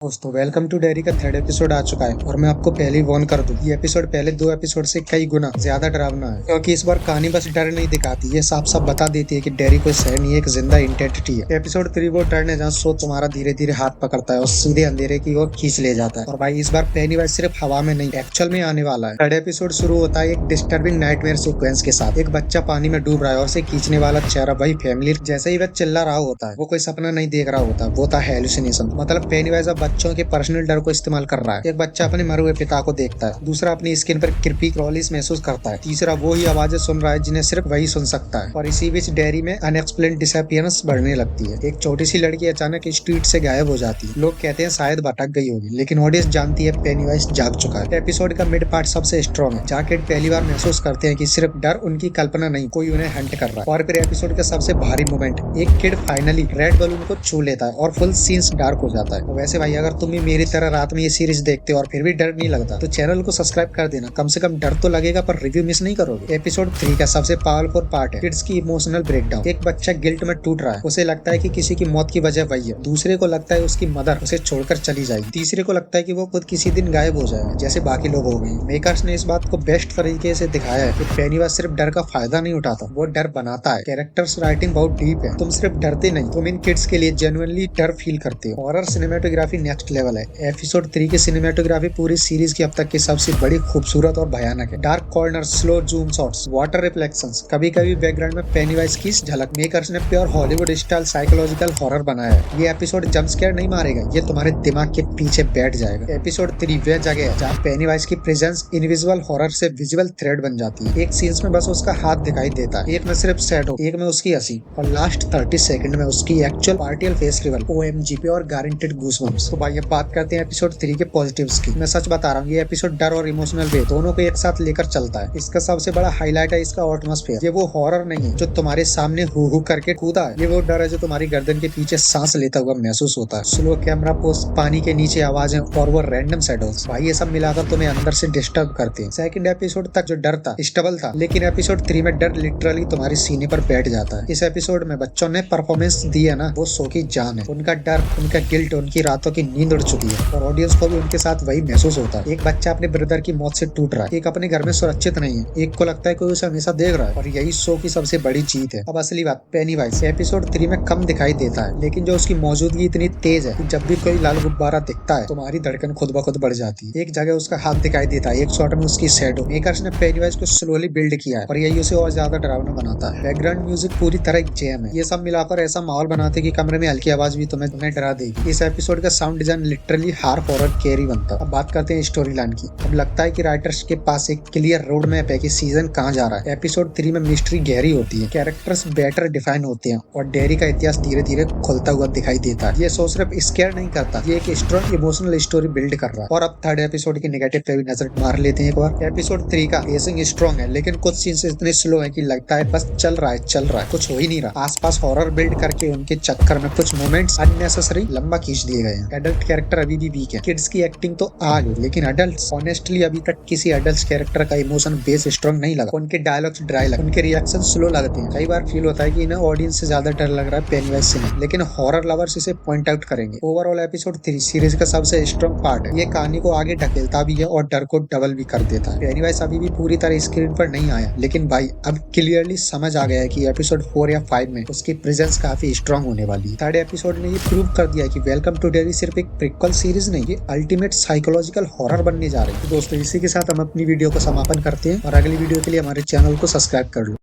दोस्तों welcome to dairy का third episode आ चुका है और मैं आपको पहले ही वार्न कर दूं ये एपिसोड पहले दो एपिसोड से कई गुना ज्यादा डरावना है क्योंकि इस बार कहानी बस डर नहीं दिखाती, ये साफ साफ बता देती है कि डेयरी कोई शहर नहीं है, एक जिंदा इंटेंटिटी है। एपिसोड 3 वो टर्न है जहाँ सो तुम्हारा धीरे धीरे हाथ पकड़ता है और सीधे अंधेरे की ओर खींच ले जाता है। और भाई इस बार पेनीवाइज सिर्फ हवा में नहीं एक्चुअल में आने वाला है। थर्ड एपिसोड शुरू होता है एक डिस्टर्बिंग नाइटमेयर सीक्वेंस के साथ। एक बच्चा पानी में डूब रहा है और उसे खींचने वाला चेहरा वही फैमिली जैसे ही वह चिल्ला रहा होता है। वो कोई सपना नहीं देख रहा होता, वो था हेलुसिनेशन। मतलब पेनीवाइज अब बच्चों के पर्सनल डर को इस्तेमाल कर रहा है। एक बच्चा अपने मरे हुए पिता को देखता है, दूसरा अपनी स्किन पर क्रिपी क्रॉलिस महसूस करता है, तीसरा वो ही आवाजें सुन रहा है जिन्हें सिर्फ वही सुन सकता है। और इसी बीच डेयरी में अनएक्सप्लेन डिसअपियरेंस बढ़ने लगती है। एक छोटी सी लड़की अचानक स्ट्रीट से गायब हो जाती है। लोग कहते हैं शायद भटक गई होगी, लेकिन ऑडियंस जानती है पेनीवाइज जाग चुका है। एपिसोड का मिड पार्ट सबसे स्ट्रॉन्ग है, जहाँ किड पहली बार महसूस करते हैं कि सिर्फ डर उनकी कल्पना नहीं, कोई उन्हें हंट कर रहा है। और फिर एपिसोड का सबसे भारी मोमेंट, एक किड फाइनली रेड बलून को छू लेता है और फुल सीन्स डार्क हो जाता है। वैसे भाई अगर तुम भी मेरी तरह रात में ये सीरीज देखते हो और फिर भी डर नहीं लगता तो चैनल को सब्सक्राइब कर देना। कम से कम डर तो लगेगा पर रिव्यू मिस नहीं करोगे। एपिसोड 3 का सबसे पावरफुल पार्ट है किड्स की इमोशनल ब्रेकडाउन। एक बच्चा गिल्ट में टूट रहा है, उसे लगता है कि किसी की मौत की वजह वही है, दूसरे को लगता है उसकी मदर उसे छोड़कर चली जाएगी, तीसरे को लगता है कि वो खुद किसी दिन गायब हो जाएगा जैसे बाकी लोग हो गए। मेकर्स ने इस बात को बेस्ट तरीके से दिखाया है कि पेनीवाइज सिर्फ डर का फायदा नहीं उठाता, वो डर बनाता है। कैरेक्टर्स राइटिंग बहुत डीप है, तुम सिर्फ डरते नहीं, तुम इन किड्स के लिए जेन्युइनली डर फील करते हो। हॉरर सिनेमेटोग्राफी नेक्स्ट लेवल है। एपिसोड 3 की सिनेमेटोग्राफी पूरी सीरीज की अब तक की सबसे बड़ी खूबसूरत और भयानक है। Dark corner, slow zoom shots, water reflections, कभी कभी बैकग्राउंड में पेनीवाइज की झलक। मेकर्स ने pure Hollywood style psychological horror बनाया है। ये एपिसोड जंप स्केयर नहीं मारेगा, ये तुम्हारे दिमाग के पीछे बैठ जाएगा। एपिसोड 3 वह जगह है जहाँ पेनीवाइज की प्रेजेंस इनविजिबल हॉरर से विजुअल थ्रेड बन जाती है। एक सीन्स में बस उसका हाथ दिखाई देता है, एक में सिर्फ शैडो, एक में उसकी हंसी, और लास्ट 30 सेकंड में उसकी actual partial face reveal. OMG pure guaranteed goosebumps. तो भाई अब बात करते हैं एपिसोड 3 के पॉजिटिव्स की। मैं सच बता रहा हूँ, ये एपिसोड डर और इमोशनल वे दोनों को एक साथ लेकर चलता है। इसका सबसे बड़ा हाईलाइट है इसका एटमॉस्फेयर। ये वो हॉरर नहीं है जो तुम्हारे सामने हु करके कूदा है, ये वो डर है जो तुम्हारी गर्दन के पीछे सांस लेता हुआ महसूस होता है। स्लो कैमरा पोस्ट, पानी के नीचे आवाजें और वो रैंडम शैडोज, भाई ये सब मिलाकर तुम्हें अंदर से डिस्टर्ब करते हैं। सेकंड एपिसोड तक जो डर था स्टेबल था, लेकिन एपिसोड 3 में डर लिटरली तुम्हारे सीने पर बैठ जाता है। इस एपिसोड में बच्चों ने परफॉर्मेंस दी है ना, वो शो की जान है। उनका डर, उनका गिल्ट, उनकी रातों की नींद उड़ चुकी है और ऑडियंस को भी उनके साथ वही महसूस होता है। एक बच्चा अपने ब्रदर की मौत से टूट रहा है, एक अपने घर में सुरक्षित नहीं है, एक को लगता है कोई उसे हमेशा देख रहा है, और यही शो की सबसे बड़ी जीत है। अब असली बात, पेनीवाइज एपिसोड 3 में कम दिखाई देता है, लेकिन जो उसकी मौजूदगी इतनी तेज है कि जब भी कोई लाल गुब्बारा दिखता है तुम्हारी धड़कन खुद ब खुद बढ़ जाती है। एक जगह उसका हाथ दिखाई देता है, एक शॉट में उसकी शैडो। मेकर्स ने पेनीवाइज को स्लोली बिल्ड किया है और यही उसे और ज्यादा डरावना बनाता है। बैकग्राउंड म्यूजिक पूरी तरह एक जैम है, ये सब मिलाकर ऐसा माहौल बनाते कि कमरे में हल्की आवाज भी तुम्हें डरा देगी। इस एपिसोड का sound design literally harp horror carry बनता है। अब बात करते हैं स्टोरी लाइन की। अब लगता है कि राइटर्स के पास एक क्लियर रोड मैप है कि सीजन कहाँ जा रहा है। एपिसोड 3 में मिस्ट्री गहरी होती है, कैरेक्टर्स बेटर डिफाइन होते हैं और डेयरी का इतिहास धीरे धीरे खुलता हुआ दिखाई देता है। ये शो सिर्फ स्केयर नहीं करता, ये एक स्ट्रॉन्ग इमोशनल स्टोरी बिल्ड कर रहा है। और अब थर्ड एपिसोड की नेगेटिव पे भी नजर मार लेते हैं एक बार। एपिसोड 3 का पेसिंग स्ट्रॉन्ग है, लेकिन कुछ सीन्स इतने स्लो है कि लगता है बस चल रहा है, कुछ हो ही नहीं रहा। आसपास हॉरर बिल्ड करके उनके चक्कर में कुछ मोमेंट्स अननेसेसरी लंबा खींच दिए गए हैं। एडल्ट कैरेक्टर अभी भी वीक है, किड्स की एक्टिंग तो आग है, लेकिन एडल्ट्स ऑनेस्टली अभी तक किसी एडल्ट कैरेक्टर का इमोशन बेस स्ट्रॉन्ग नहीं लगा। उनके डायलॉग्स ड्राई लगे, उनके रिएक्शन स्लो लगते हैं। कई बार फील होता है कि इन्हें ऑडियंस से ज्यादा डर लग रहा है पेनीवाइज से नहीं, लेकिन हॉरर लवर्स इसे पॉइंट आउट करेंगे। ओवरऑल एपिसोड 3 सीरीज का सबसे स्ट्रॉन्ग पार्ट है। ये कहानी को आगे ढकेलता भी है और डर को डबल भी कर देता है। पेनीवाइज अभी भी पूरी तरह स्क्रीन पर नहीं आया, लेकिन भाई अब क्लियरली समझ आ गया है कि एपिसोड 4 या 5 में उसकी प्रेजेंस काफी स्ट्रॉन्ग होने वाली है। थर्ड एपिसोड ने ये प्रूव कर दिया कि वेलकम टू डेयरी सिर्फ एक प्रीक्वल सीरीज नहीं, ये अल्टीमेट साइकोलॉजिकल हॉरर बनने जा रही है। तो दोस्तों इसी के साथ हम अपनी वीडियो को समापन करते हैं और अगली वीडियो के लिए हमारे चैनल को सब्सक्राइब कर लो।